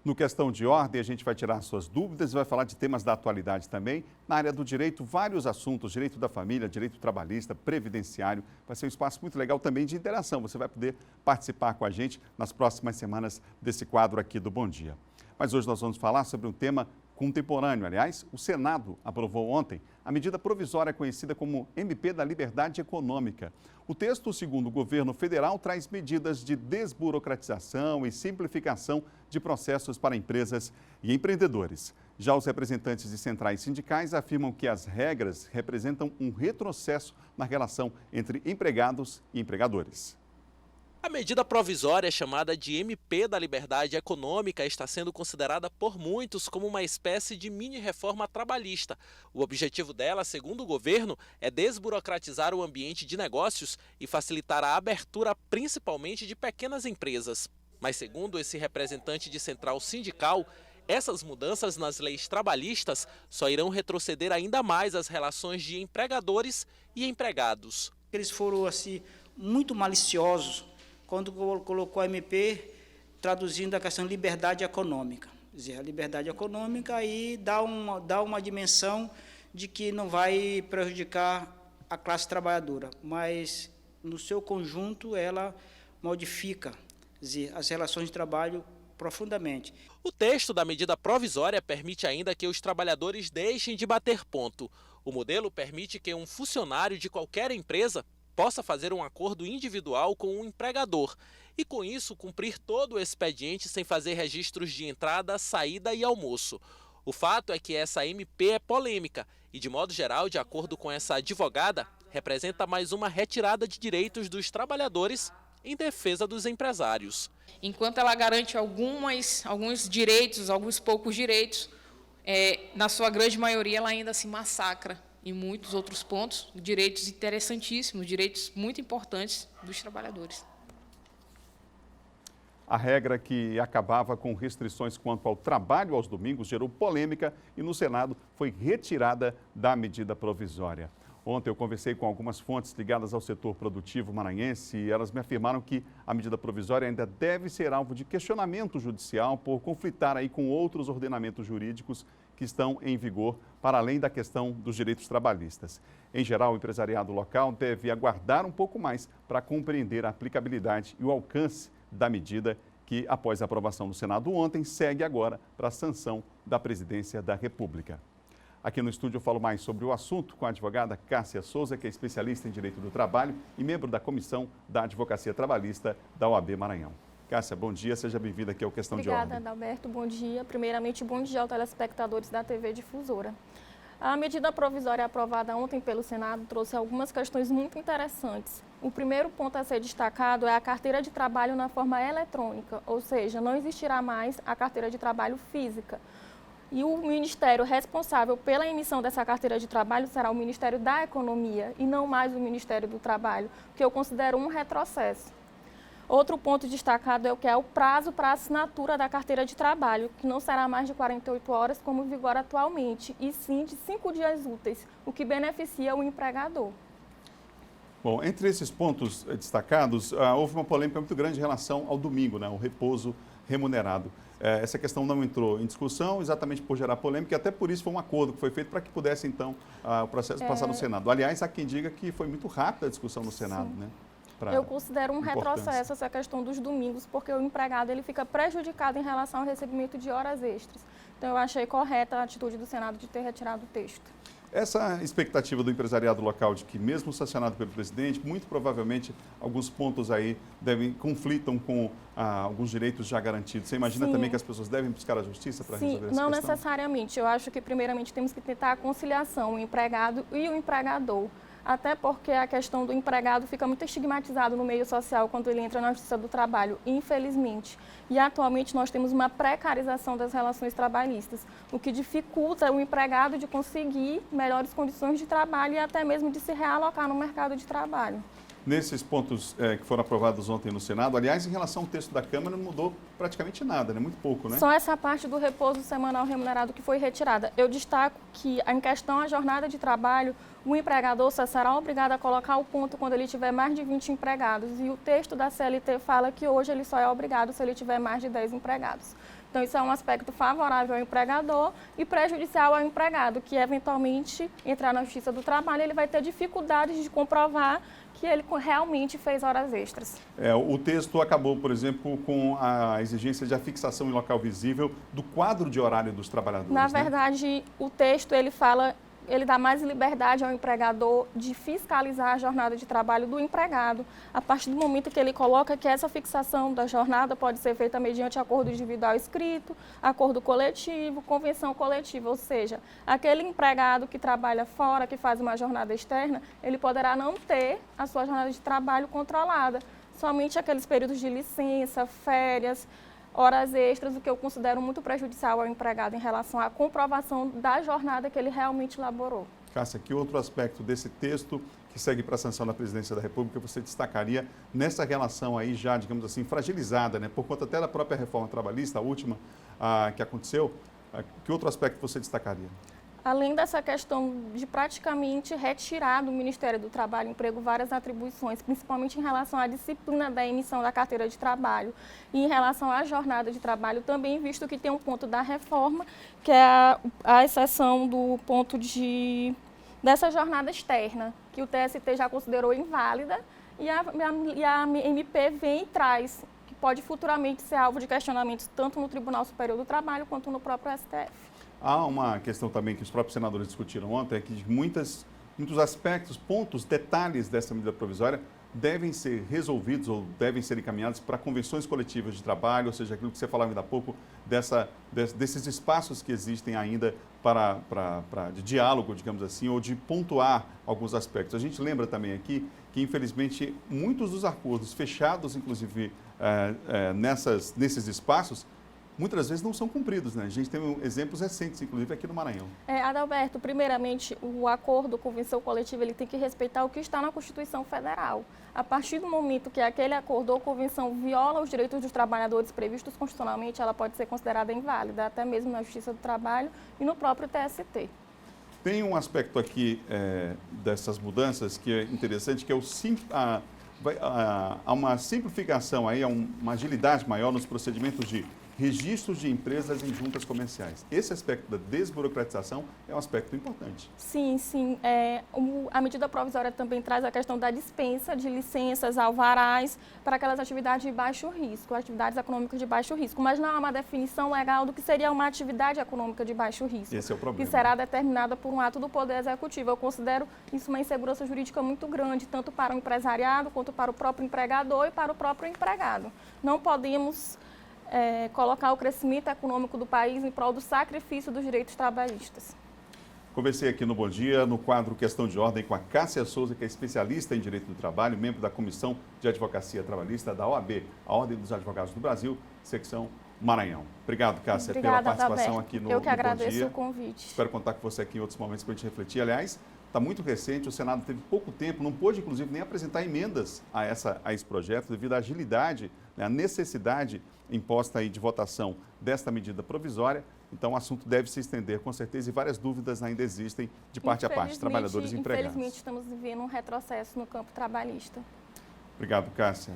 No Questão de Ordem, a gente vai tirar suas dúvidas e vai falar de temas da atualidade também. Na área do direito, vários assuntos, direito da família, direito trabalhista, previdenciário. Vai ser um espaço muito legal também de interação. Você vai poder participar com a gente nas próximas semanas desse quadro aqui do Bom Dia. Mas hoje nós vamos falar sobre um tema contemporâneo. Aliás, o Senado aprovou ontem a medida provisória conhecida como MP da Liberdade Econômica. O texto, segundo o governo federal, traz medidas de desburocratização e simplificação de processos para empresas e empreendedores. Já os representantes de centrais sindicais afirmam que as regras representam um retrocesso na relação entre empregados e empregadores. A medida provisória, chamada de MP da Liberdade Econômica, está sendo considerada por muitos como uma espécie de mini-reforma trabalhista. O objetivo dela, segundo o governo, é desburocratizar o ambiente de negócios e facilitar a abertura principalmente de pequenas empresas. Mas, segundo esse representante de central sindical, essas mudanças nas leis trabalhistas só irão retroceder ainda mais as relações de empregadores e empregados. Eles foram assim muito maliciosos quando colocou a MP traduzindo a questão de liberdade econômica. Quer dizer, a liberdade econômica aí dá uma dimensão de que não vai prejudicar a classe trabalhadora, mas no seu conjunto ela modifica, quer dizer, as relações de trabalho profundamente. O texto da medida provisória permite ainda que os trabalhadores deixem de bater ponto. O modelo permite que um funcionário de qualquer empresa possa fazer um acordo individual com um empregador e, com isso, cumprir todo o expediente sem fazer registros de entrada, saída e almoço. O fato é que essa MP é polêmica e, de modo geral, de acordo com essa advogada, representa mais uma retirada de direitos dos trabalhadores em defesa dos empresários. Enquanto ela garante alguns direitos, alguns poucos direitos, na sua grande maioria ela ainda se massacra em muitos outros pontos, direitos interessantíssimos, direitos muito importantes dos trabalhadores. A regra que acabava com restrições quanto ao trabalho aos domingos gerou polêmica e no Senado foi retirada da medida provisória. Ontem eu conversei com algumas fontes ligadas ao setor produtivo maranhense e elas me afirmaram que a medida provisória ainda deve ser alvo de questionamento judicial por conflitar aí com outros ordenamentos jurídicos que estão em vigor, para além da questão dos direitos trabalhistas. Em geral, o empresariado local deve aguardar um pouco mais para compreender a aplicabilidade e o alcance da medida que, após a aprovação do Senado ontem, segue agora para a sanção da Presidência da República. Aqui no estúdio eu falo mais sobre o assunto com a advogada Cássia Souza, que é especialista em Direito do Trabalho e membro da Comissão da Advocacia Trabalhista da OAB Maranhão. Cássia, bom dia, seja bem-vinda aqui ao Questão de Ordem. Obrigada, Adalberto, bom dia. Primeiramente, bom dia aos telespectadores da TV Difusora. A medida provisória aprovada ontem pelo Senado trouxe algumas questões muito interessantes. O primeiro ponto a ser destacado é a carteira de trabalho na forma eletrônica, ou seja, não existirá mais a carteira de trabalho física. E o ministério responsável pela emissão dessa carteira de trabalho será o Ministério da Economia e não mais o Ministério do Trabalho, que eu considero um retrocesso. Outro ponto destacado é o que é o prazo para a assinatura da carteira de trabalho, que não será mais de 48 horas como vigora atualmente, e sim de 5 dias úteis, o que beneficia o empregador. Bom, entre esses pontos destacados, houve uma polêmica muito grande em relação ao domingo, né, o repouso remunerado. Essa questão não entrou em discussão exatamente por gerar polêmica e até por isso foi um acordo que foi feito para que pudesse, então, o processo passar no Senado. Aliás, há quem diga que foi muito rápida a discussão no Senado, né? Eu considero um retrocesso essa questão dos domingos, porque o empregado ele fica prejudicado em relação ao recebimento de horas extras. Então, eu achei correta a atitude do Senado de ter retirado o texto. Essa expectativa do empresariado local de que, mesmo sancionado pelo presidente, muito provavelmente alguns pontos aí conflitam com alguns direitos já garantidos. Você imagina também que as pessoas devem buscar a justiça para resolver essa questão? Não necessariamente. Eu acho que, primeiramente, temos que tentar a conciliação, o empregado e o empregador. Até porque a questão do empregado fica muito estigmatizado no meio social quando ele entra na Justiça do Trabalho, infelizmente. E atualmente nós temos uma precarização das relações trabalhistas, o que dificulta o empregado de conseguir melhores condições de trabalho e até mesmo de se realocar no mercado de trabalho. Nesses pontos que foram aprovados ontem no Senado, aliás, em relação ao texto da Câmara, não mudou praticamente nada, né? Muito pouco, né? Só essa parte do repouso semanal remunerado que foi retirada. Eu destaco que, em questão à jornada de trabalho, o empregador só será obrigado a colocar o ponto quando ele tiver mais de 20 empregados. E o texto da CLT fala que hoje ele só é obrigado se ele tiver mais de 10 empregados. Então, isso é um aspecto favorável ao empregador e prejudicial ao empregado, que eventualmente entrar na Justiça do Trabalho, ele vai ter dificuldades de comprovar que ele realmente fez horas extras. O texto acabou, por exemplo, com a exigência de afixação em local visível do quadro de horário dos trabalhadores. Na verdade, o texto ele dá mais liberdade ao empregador de fiscalizar a jornada de trabalho do empregado, a partir do momento que ele coloca que essa fixação da jornada pode ser feita mediante acordo individual escrito, acordo coletivo, convenção coletiva, ou seja, aquele empregado que trabalha fora, que faz uma jornada externa, ele poderá não ter a sua jornada de trabalho controlada, somente aqueles períodos de licença, férias, horas extras, o que eu considero muito prejudicial ao empregado em relação à comprovação da jornada que ele realmente laborou. Cássia, que outro aspecto desse texto que segue para a sanção da Presidência da República você destacaria nessa relação aí já, digamos assim, fragilizada, né, por conta até da própria reforma trabalhista, a última que aconteceu, que outro aspecto você destacaria? Além dessa questão de praticamente retirar do Ministério do Trabalho e Emprego várias atribuições, principalmente em relação à disciplina da emissão da carteira de trabalho e em relação à jornada de trabalho, também visto que tem um ponto da reforma, que é a exceção do ponto dessa jornada externa, que o TST já considerou inválida e a MP vem e traz, que pode futuramente ser alvo de questionamentos tanto no Tribunal Superior do Trabalho quanto no próprio STF. Há uma questão também que os próprios senadores discutiram ontem, é que muitos aspectos, pontos, detalhes dessa medida provisória devem ser resolvidos ou devem ser encaminhados para convenções coletivas de trabalho, ou seja, aquilo que você falava ainda há pouco, desses espaços que existem ainda de diálogo, digamos assim, ou de pontuar alguns aspectos. A gente lembra também aqui que, infelizmente, muitos dos acordos fechados, inclusive, nesses espaços, muitas vezes não são cumpridos, né? A gente tem exemplos recentes, inclusive aqui no Maranhão. Adalberto, primeiramente, o acordo, convenção coletiva, ele tem que respeitar o que está na Constituição Federal. A partir do momento que aquele acordo ou convenção viola os direitos dos trabalhadores previstos constitucionalmente, ela pode ser considerada inválida, até mesmo na Justiça do Trabalho e no próprio TST. Tem um aspecto aqui dessas mudanças que é interessante, que é há uma simplificação aí, há uma agilidade maior nos procedimentos de registros de empresas em juntas comerciais. Esse aspecto da desburocratização é um aspecto importante. Sim, sim. A medida provisória também traz a questão da dispensa de licenças, alvarás, para aquelas atividades de baixo risco, atividades econômicas de baixo risco. Mas não há uma definição legal do que seria uma atividade econômica de baixo risco. Esse é o problema. Que será determinada por um ato do Poder Executivo. Eu considero isso uma insegurança jurídica muito grande, tanto para o empresariado, quanto para o próprio empregador e para o próprio empregado. Não podemos colocar o crescimento econômico do país em prol do sacrifício dos direitos trabalhistas. Conversei aqui no Bom Dia, no quadro Questão de Ordem, com a Cássia Souza, que é especialista em Direito do Trabalho, membro da Comissão de Advocacia Trabalhista da OAB, a Ordem dos Advogados do Brasil, secção Maranhão. Obrigado, Cássia, pela participação aqui no Bom Dia. Eu que agradeço o convite. Espero contar com você aqui em outros momentos para a gente refletir. Aliás, está muito recente, o Senado teve pouco tempo, não pôde, inclusive, nem apresentar emendas a esse projeto, devido à agilidade, né, à necessidade imposta aí de votação desta medida provisória. Então, o assunto deve se estender, com certeza, e várias dúvidas ainda existem de parte a parte, trabalhadores e empregados. Infelizmente, estamos vivendo um retrocesso no campo trabalhista. Obrigado, Cássia.